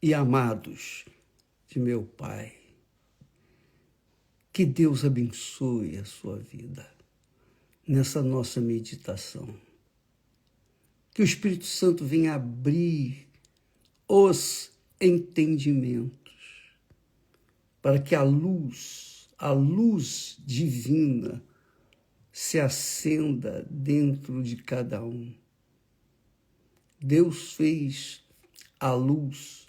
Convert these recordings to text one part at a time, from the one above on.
e amados de meu Pai. Que Deus abençoe a sua vida nessa nossa meditação. Que o Espírito Santo venha abrir os entendimentos para que a luz divina se acenda dentro de cada um. Deus fez a luz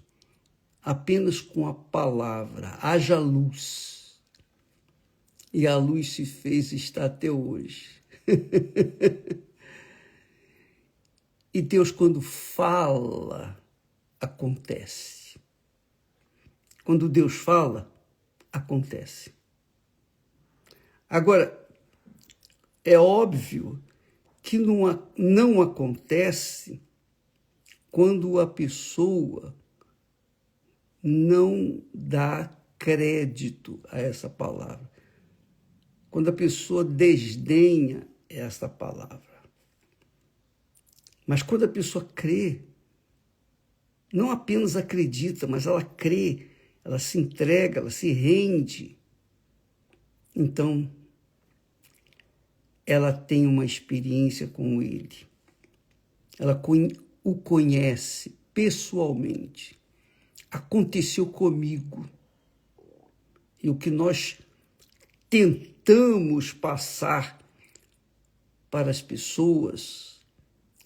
apenas com a palavra, haja luz. E a luz se fez e está até hoje. E Deus, quando fala, acontece. Quando Deus fala, acontece. Agora, é óbvio que não acontece quando a pessoa não dá crédito a essa palavra. Quando a pessoa desdenha essa palavra. Mas quando a pessoa crê, não apenas acredita, mas ela crê, ela se entrega, ela se rende. Então, ela tem uma experiência com ele. Ela o conhece pessoalmente. Aconteceu comigo. E o que nós tentamos passar para as pessoas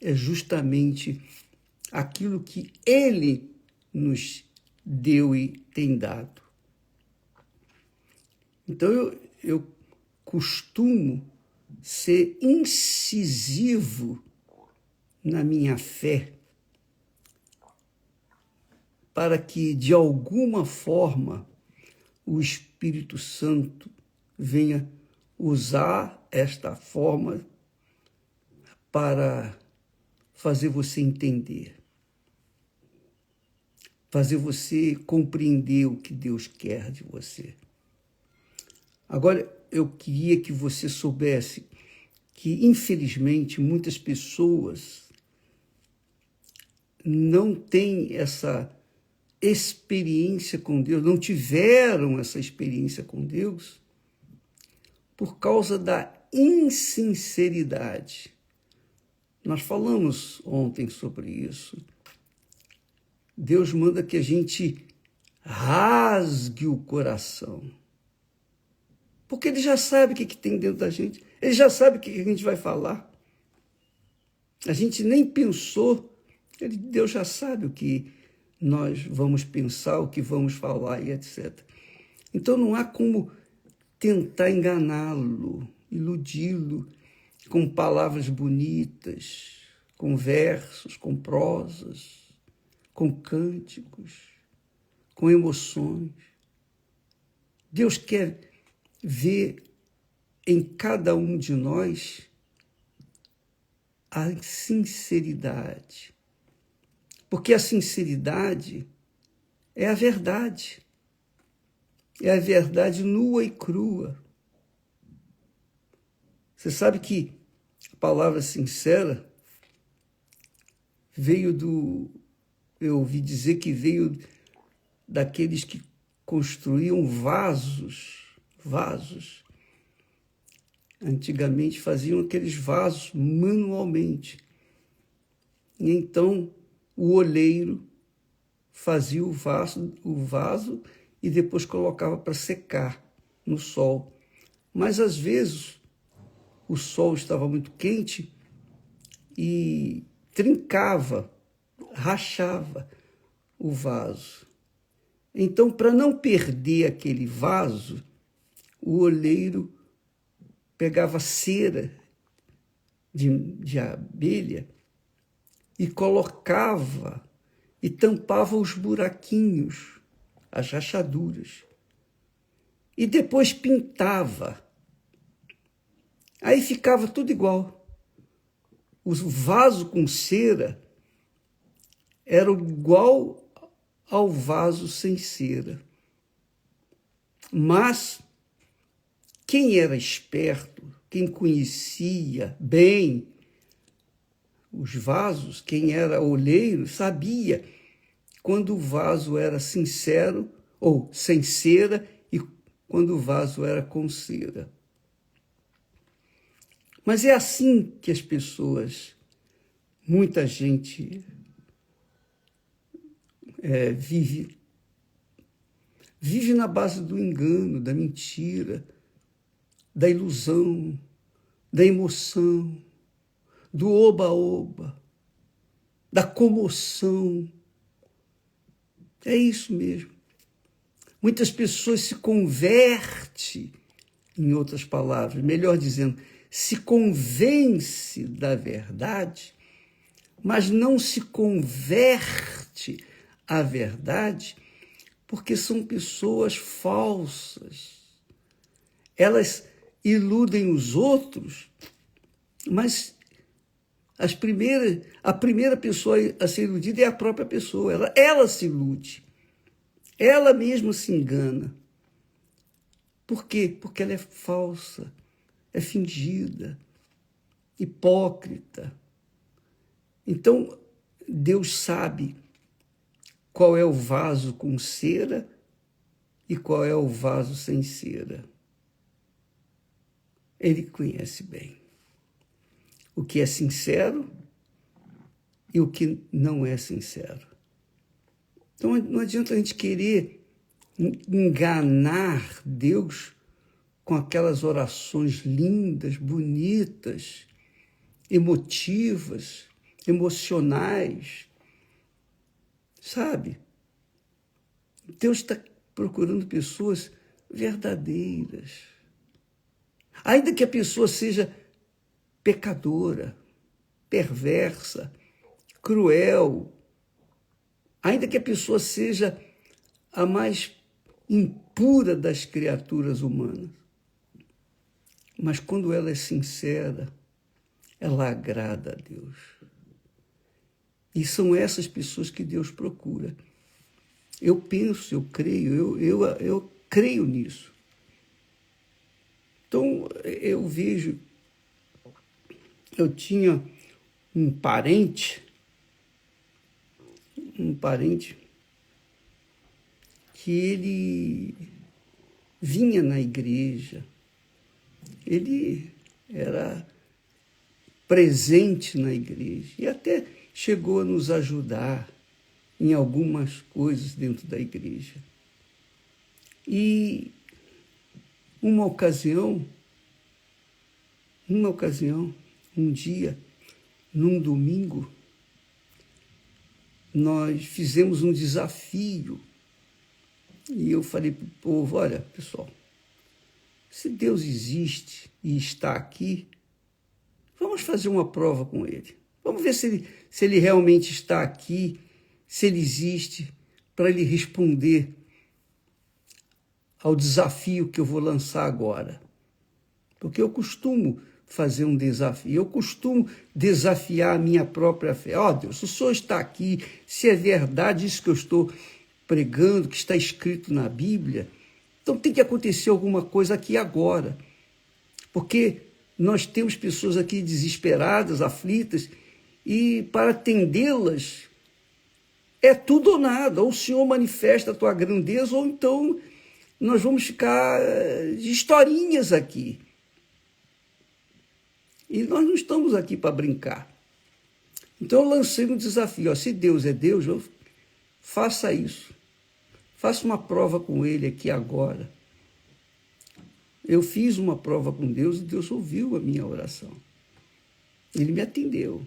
é justamente aquilo que ele nos deu e tem dado. Então, eu costumo ser incisivo na minha fé para que, de alguma forma, o Espírito Santo venha usar esta forma para fazer você entender, fazer você compreender o que Deus quer de você. Agora, eu queria que você soubesse que, infelizmente, muitas pessoas não têm essa experiência com Deus, não tiveram essa experiência com Deus por causa da insinceridade. Nós falamos ontem sobre isso. Deus manda que a gente rasgue o coração. Porque ele já sabe o que tem dentro da gente. Ele já sabe o que a gente vai falar. A gente nem pensou. Deus já sabe o que nós vamos pensar, o que vamos falar e etc. Então não há como tentar enganá-lo, iludi-lo com palavras bonitas, com versos, com prosas, com cânticos, com emoções. Deus quer ver em cada um de nós a sinceridade. Porque a sinceridade é a verdade. É a verdade nua e crua. Você sabe que a palavra sincera eu ouvi dizer que veio daqueles que construíam vasos. Antigamente faziam aqueles vasos manualmente. E então o oleiro fazia o vaso e depois colocava para secar no sol. Mas às vezes o sol estava muito quente e trincava, rachava o vaso. Então, para não perder aquele vaso, o oleiro pegava cera de abelha e colocava e tampava os buraquinhos, as rachaduras. E depois pintava. Aí ficava tudo igual. O vaso com cera era igual ao vaso sem cera. Mas quem era esperto, quem conhecia bem os vasos, quem era oleiro, sabia quando o vaso era sincero ou sem cera e quando o vaso era com cera. Mas é assim que as pessoas, muita gente vive na base do engano, da mentira, da ilusão, da emoção, do oba-oba, da comoção. É isso mesmo. Muitas pessoas se convertem, em outras palavras, melhor dizendo, se convence da verdade, mas não se converte à verdade, porque são pessoas falsas. Elas iludem os outros, mas a primeira pessoa a ser iludida é a própria pessoa. Ela se ilude. Ela mesma se engana. Por quê? Porque ela é falsa, é fingida, hipócrita. Então, Deus sabe qual é o vaso com cera e qual é o vaso sem cera. Ele conhece bem o que é sincero e o que não é sincero. Então, não adianta a gente querer enganar Deus com aquelas orações lindas, bonitas, emotivas, emocionais, sabe? Deus está procurando pessoas verdadeiras. Ainda que a pessoa seja pecadora, perversa, cruel, ainda que a pessoa seja a mais impura das criaturas humanas, mas quando ela é sincera, ela agrada a Deus. E são essas pessoas que Deus procura. Eu penso, eu creio, eu creio nisso. Então, eu vejo, eu tinha um parente que ele vinha na igreja, ele era presente na igreja e até chegou a nos ajudar em algumas coisas dentro da igreja. E uma ocasião, um dia, num domingo, nós fizemos um desafio. E eu falei para o povo, olha, pessoal, se Deus existe e está aqui, vamos fazer uma prova com ele. Vamos ver se ele realmente está aqui, se ele existe, para ele responder ao desafio que eu vou lançar agora. Porque eu costumo fazer um desafio, eu costumo desafiar a minha própria fé. Ó, Deus, se o Senhor está aqui, se é verdade isso que eu estou pregando, que está escrito na Bíblia, então tem que acontecer alguma coisa aqui agora. Porque nós temos pessoas aqui desesperadas, aflitas, e para atendê-las é tudo ou nada. Ou o Senhor manifesta a tua grandeza, ou então nós vamos ficar de historinhas aqui. E nós não estamos aqui para brincar. Então eu lancei um desafio. Ó, se Deus é Deus, faça isso. Faça uma prova com ele aqui agora. Eu fiz uma prova com Deus e Deus ouviu a minha oração. Ele me atendeu.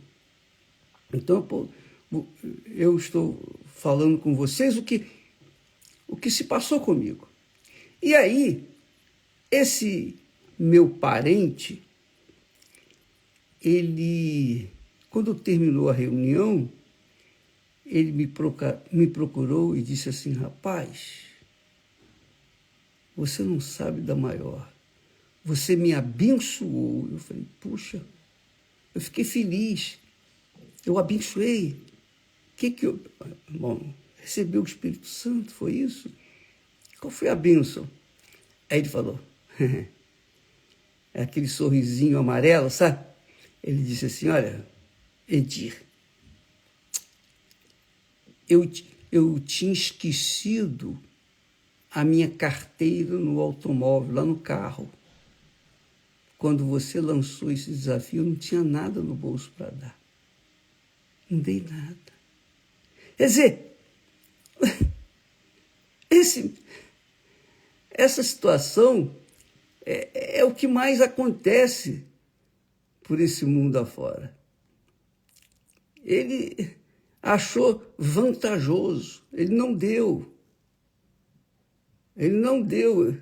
Então, eu estou falando com vocês o que se passou comigo. E aí, esse meu parente, ele, quando terminou a reunião, ele me procurou e disse assim, rapaz, você não sabe da maior. Você me abençoou. Eu falei, puxa, eu fiquei feliz. Eu abençoei. Bom, recebeu o Espírito Santo, foi isso? Qual foi a bênção? Aí ele falou, é aquele sorrisinho amarelo, sabe? Ele disse assim, olha, Edir, eu tinha esquecido a minha carteira no automóvel, lá no carro. Quando você lançou esse desafio, eu não tinha nada no bolso para dar. Não dei nada. Quer dizer, essa situação é o que mais acontece por esse mundo afora. Ele achou vantajoso, ele não deu. Ele não deu.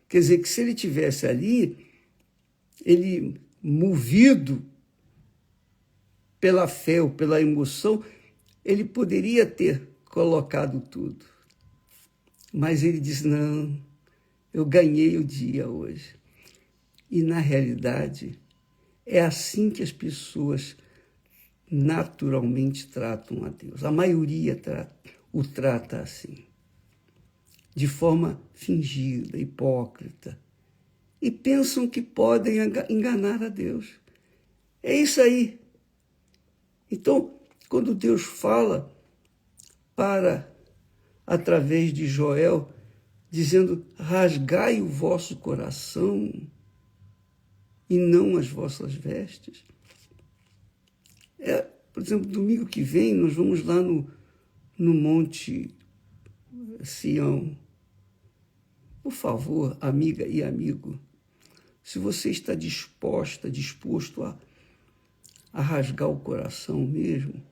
Quer dizer, que se ele tivesse ali, ele, movido pela fé ou pela emoção, ele poderia ter colocado tudo. Mas ele disse, não, eu ganhei o dia hoje. E, na realidade, é assim que as pessoas naturalmente tratam a Deus. A maioria o trata assim, de forma fingida, hipócrita, e pensam que podem enganar a Deus. É isso aí. Então, quando Deus fala através de Joel, dizendo, rasgai o vosso coração e não as vossas vestes. Por exemplo, domingo que vem, nós vamos lá no Monte Sião. Por favor, amiga e amigo, se você está disposto a rasgar o coração mesmo,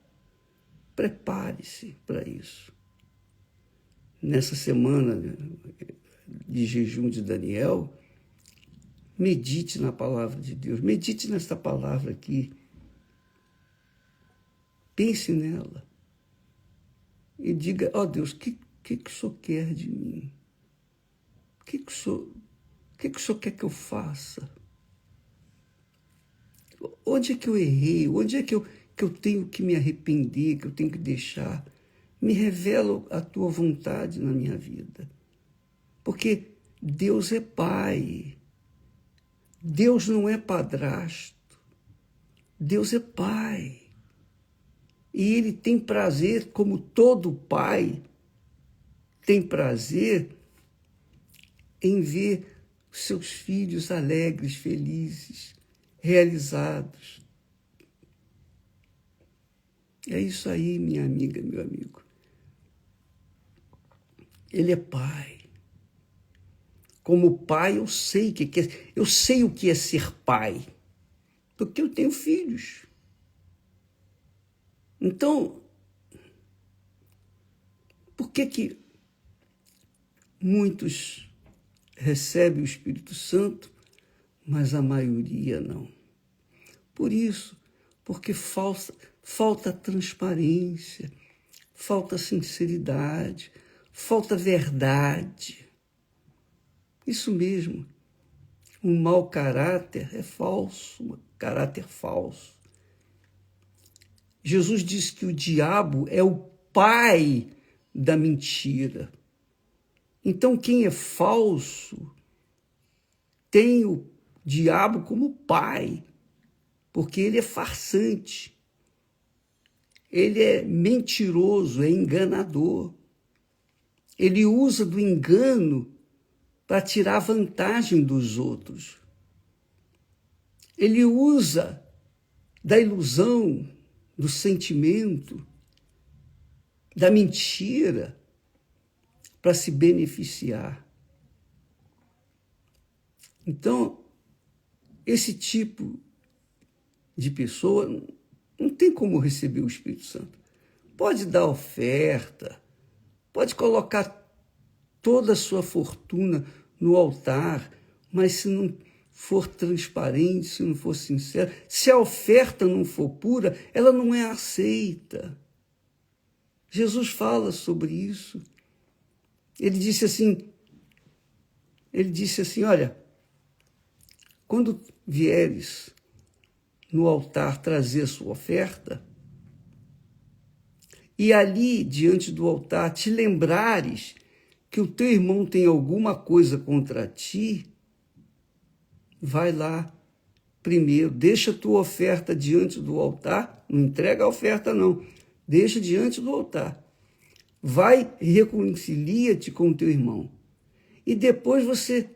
prepare-se para isso. Nessa semana de jejum de Daniel, medite na palavra de Deus, medite nessa palavra aqui, pense nela e diga, ó Deus, o que o Senhor quer de mim? O que o Senhor quer que eu faça? Onde é que eu errei? Onde é que eu tenho que me arrepender, que eu tenho que deixar? Me revela a tua vontade na minha vida. Porque Deus é Pai. Deus não é padrasto. Deus é Pai. E Ele tem prazer, como todo pai tem prazer em ver seus filhos alegres, felizes, realizados. É isso aí, minha amiga, meu amigo. Ele é pai. Como pai, eu sei o que é ser pai, porque eu tenho filhos. Então, por que muitos recebem o Espírito Santo, mas a maioria não? Por isso, porque falta transparência, falta sinceridade, falta verdade. Isso mesmo, um mau caráter é falso, um caráter falso. Jesus disse que o diabo é o pai da mentira. Então, quem é falso tem o diabo como pai, porque ele é farsante, ele é mentiroso, é enganador. Ele usa do engano para tirar vantagem dos outros. Ele usa da ilusão, do sentimento, da mentira, para se beneficiar. Então, esse tipo de pessoa não tem como receber o Espírito Santo. Pode dar oferta, pode colocar toda a sua fortuna no altar, mas se não for transparente, se não for sincero, se a oferta não for pura, ela não é aceita. Jesus fala sobre isso. Ele disse assim, olha, quando vieres no altar trazer a sua oferta, e ali, diante do altar, te lembrares que o teu irmão tem alguma coisa contra ti, vai lá primeiro, deixa a tua oferta diante do altar, não entrega a oferta não, deixa diante do altar. vai, reconcilia-te com o teu irmão. E depois você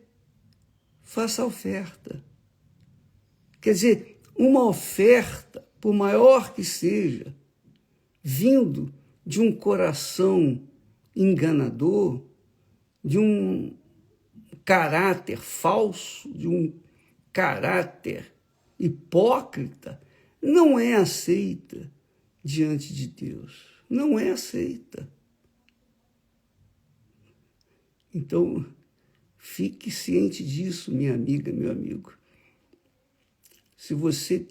faça a oferta. Quer dizer, uma oferta, por maior que seja, vindo de um coração enganador, de um caráter falso, de um caráter hipócrita, não é aceita diante de Deus. Não é aceita. Então, fique ciente disso, minha amiga, meu amigo. Se você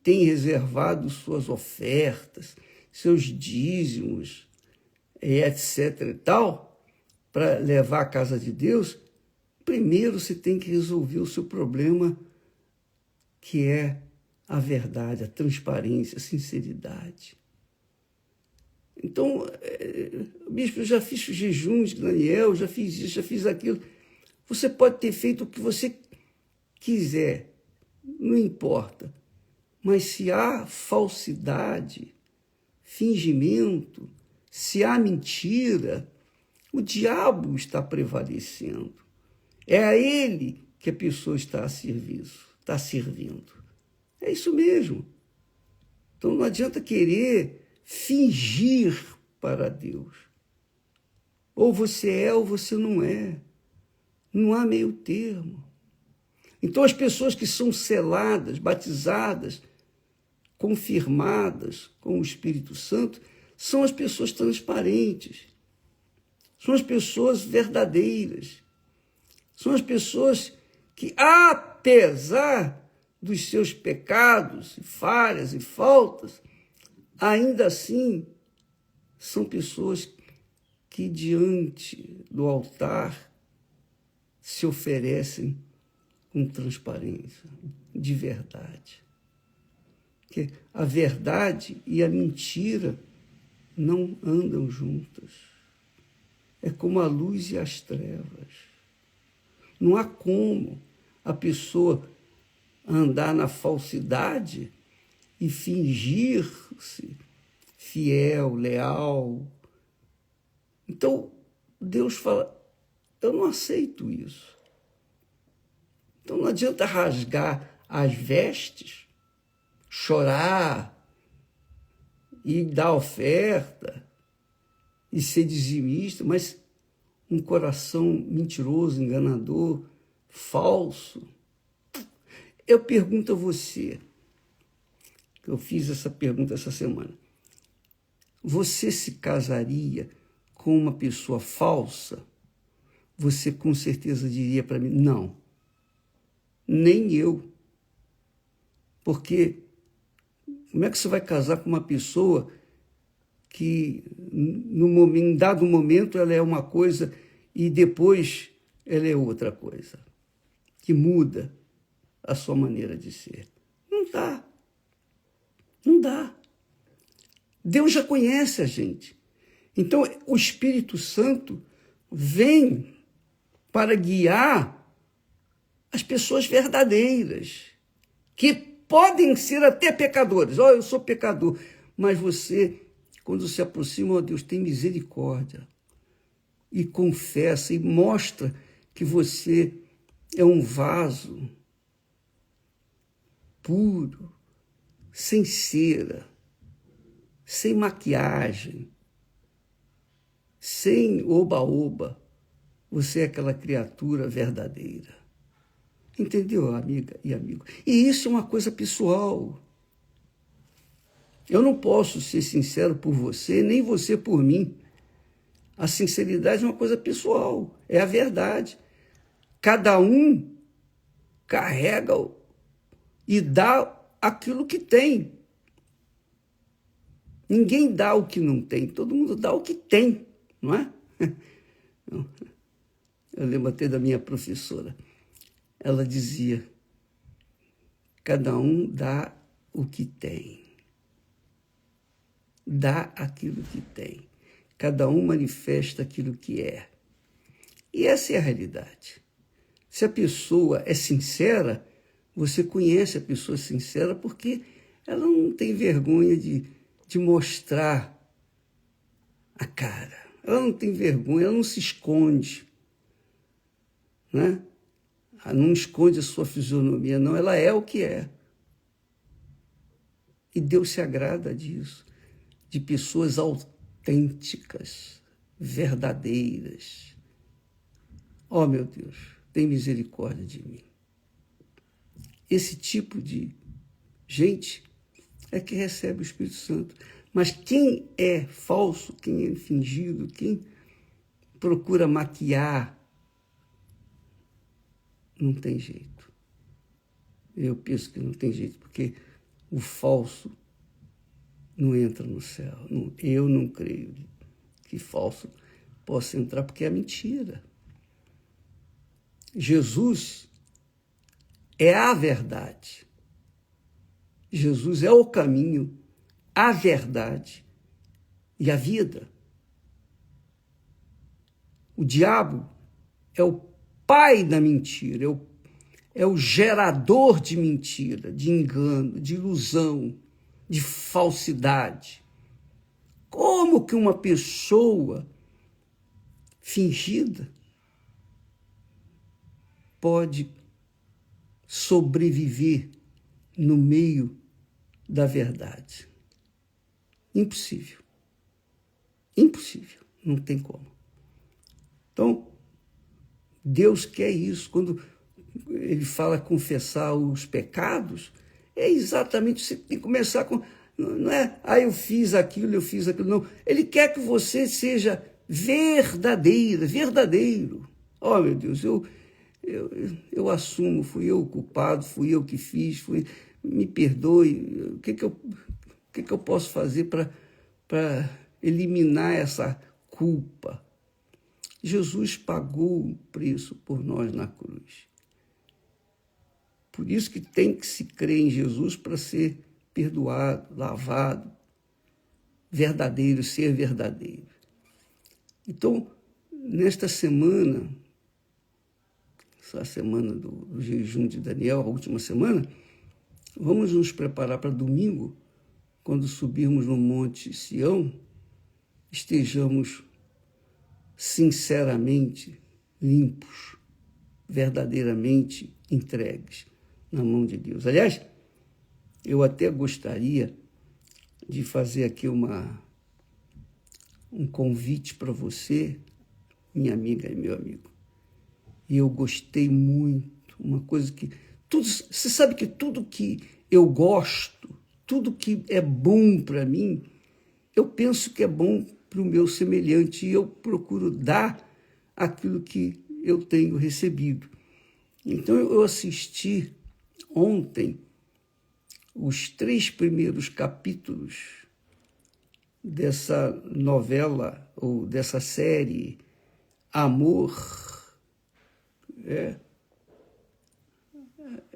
tem reservado suas ofertas, seus dízimos, etc. e tal, para levar à casa de Deus, primeiro você tem que resolver o seu problema, que é a verdade, a transparência, a sinceridade. Então, bispo, eu já fiz jejuns, Daniel, já fiz isso, já fiz aquilo. Você pode ter feito o que você quiser, não importa. Mas se há falsidade, fingimento, se há mentira, o diabo está prevalecendo. É a ele que a pessoa está a serviço, está servindo. É isso mesmo. Então não adianta querer fingir para Deus. Ou você é ou você não é. Não há meio termo. Então as pessoas que são seladas, batizadas, confirmadas com o Espírito Santo, são as pessoas transparentes, são as pessoas verdadeiras, são as pessoas que, apesar dos seus pecados, falhas e faltas, ainda assim são pessoas que diante do altar se oferecem com transparência, de verdade. Porque a verdade e a mentira não andam juntas. É como a luz e as trevas. Não há como a pessoa andar na falsidade e fingir-se fiel, leal. Então, Deus fala, eu não aceito isso. Então não adianta rasgar as vestes, chorar e dar oferta e ser dizimista, mas um coração mentiroso, enganador, falso. Eu pergunto a você, eu fiz essa pergunta essa semana, você se casaria com uma pessoa falsa? Você com certeza diria para mim, não, nem eu. Porque como é que você vai casar com uma pessoa que em dado momento ela é uma coisa e depois ela é outra coisa, que muda a sua maneira de ser? Não dá. Não dá. Deus já conhece a gente. Então, o Espírito Santo vem para guiar as pessoas verdadeiras, que podem ser até pecadores. Eu sou pecador. Mas você, quando se aproxima, Deus tem misericórdia e confessa e mostra que você é um vaso puro, sem cera, sem maquiagem, sem oba-oba. Você é aquela criatura verdadeira. Entendeu, amiga e amigo? E isso é uma coisa pessoal. Eu não posso ser sincero por você, nem você por mim. A sinceridade é uma coisa pessoal, é a verdade. Cada um carrega e dá aquilo que tem. Ninguém dá o que não tem, todo mundo dá o que tem, não é? Eu lembro até da minha professora. Ela dizia, cada um dá o que tem. Dá aquilo que tem. Cada um manifesta aquilo que é. E essa é a realidade. Se a pessoa é sincera, você conhece a pessoa sincera porque ela não tem vergonha de mostrar a cara. Ela não tem vergonha, ela não se esconde, né? Ela não esconde a sua fisionomia, não. Ela é o que é. E Deus se agrada disso, de pessoas autênticas, verdadeiras. Oh, meu Deus, tem misericórdia de mim. Esse tipo de gente é que recebe o Espírito Santo. Mas quem é falso, quem é fingido, quem procura maquiar, não tem jeito. Eu penso que não tem jeito, porque o falso não entra no céu. Eu não creio que falso possa entrar, porque é mentira. Jesus é a verdade. Jesus é o caminho, a verdade e a vida. O diabo é o pai da mentira, é o gerador de mentira, de engano, de ilusão, de falsidade. Como que uma pessoa fingida pode sobreviver no meio da verdade? Impossível. Impossível. Não tem como. Então, Deus quer isso. Quando ele fala confessar os pecados, é exatamente, você tem que começar com, não é, eu fiz aquilo, não. Ele quer que você seja verdadeiro. Oh, meu Deus, eu assumo, fui eu o culpado, fui eu que fiz, me perdoe. O que eu posso fazer para eliminar essa culpa? Jesus pagou o preço por nós na cruz. Por isso que tem que se crer em Jesus para ser perdoado, lavado, verdadeiro, ser verdadeiro. Então, nesta semana, essa semana do jejum de Daniel, a última semana, vamos nos preparar para domingo, quando subirmos no Monte Sião, estejamos sinceramente limpos, verdadeiramente entregues na mão de Deus. Aliás, eu até gostaria de fazer aqui um convite para você, minha amiga e meu amigo. E eu gostei muito, uma coisa que... você sabe que tudo que eu gosto, tudo que é bom para mim, eu penso que é bom para o meu semelhante e eu procuro dar aquilo que eu tenho recebido. Então, eu assisti ontem os 3 primeiros capítulos dessa novela ou dessa série Amor.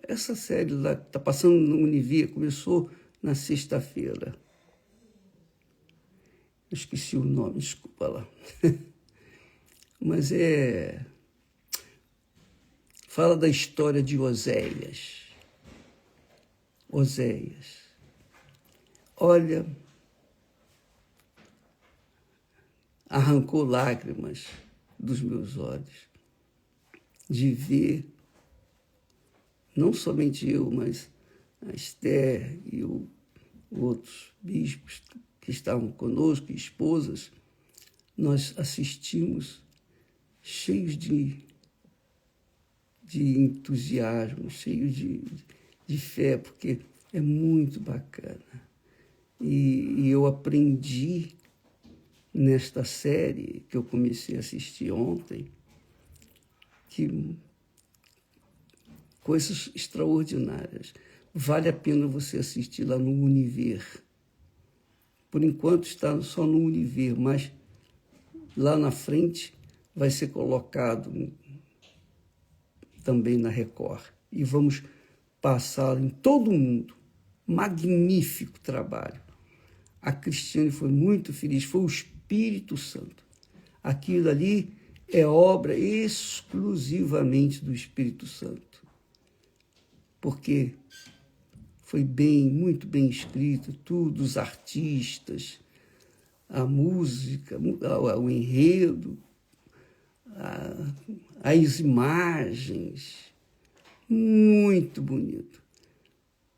Essa série lá está passando no Univer, começou na sexta-feira. Eu esqueci o nome, desculpa lá. Mas fala da história de Oséias. Olha, arrancou lágrimas dos meus olhos de ver, não somente eu, mas a Esther e outros bispos que estavam conosco, esposas, nós assistimos cheios de entusiasmo, cheios de fé, porque é muito bacana. E eu aprendi nesta série que eu comecei a assistir ontem, que coisas extraordinárias. Vale a pena você assistir lá no Univer. Por enquanto está só no Univer, mas lá na frente vai ser colocado também na Record. E vamos passar em todo o mundo. Magnífico trabalho. A Cristiane foi muito feliz, foi o Espírito Santo. Aquilo ali é obra exclusivamente do Espírito Santo. Porque foi muito bem escrito, tudo, os artistas, a música, o enredo, as imagens. Muito bonito.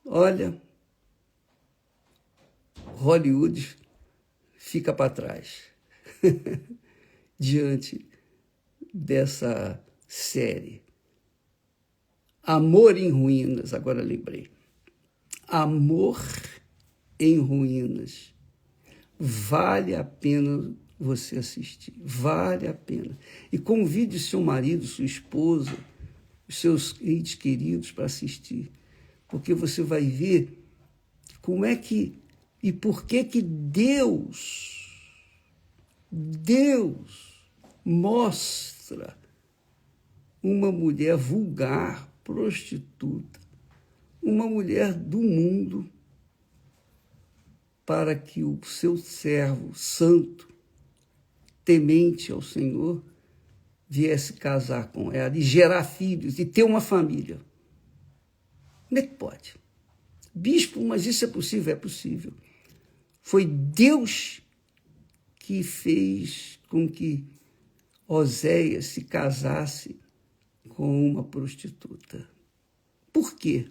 Olha, Hollywood fica para trás diante dessa série. Amor em Ruínas, agora lembrei. Amor em Ruínas. Vale a pena você assistir, vale a pena. E convide seu marido, sua esposa, os seus entes queridos para assistir, porque você vai ver como é que e por que que Deus mostra uma mulher vulgar, prostituta, uma mulher do mundo, para que o seu servo santo, temente ao Senhor, viesse casar com ela e gerar filhos e ter uma família. Como é que pode? Bispo, mas isso é possível? É possível. Foi Deus que fez com que Oséias se casasse com uma prostituta. Por quê?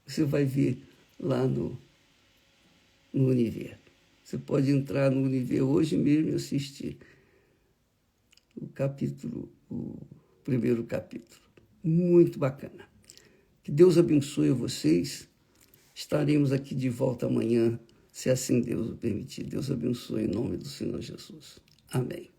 Você vai ver lá no Univer. Você pode entrar no Univer hoje mesmo e assistir o primeiro capítulo. Muito bacana. Que Deus abençoe vocês. Estaremos aqui de volta amanhã, se assim Deus o permitir. Deus abençoe em nome do Senhor Jesus. Amém.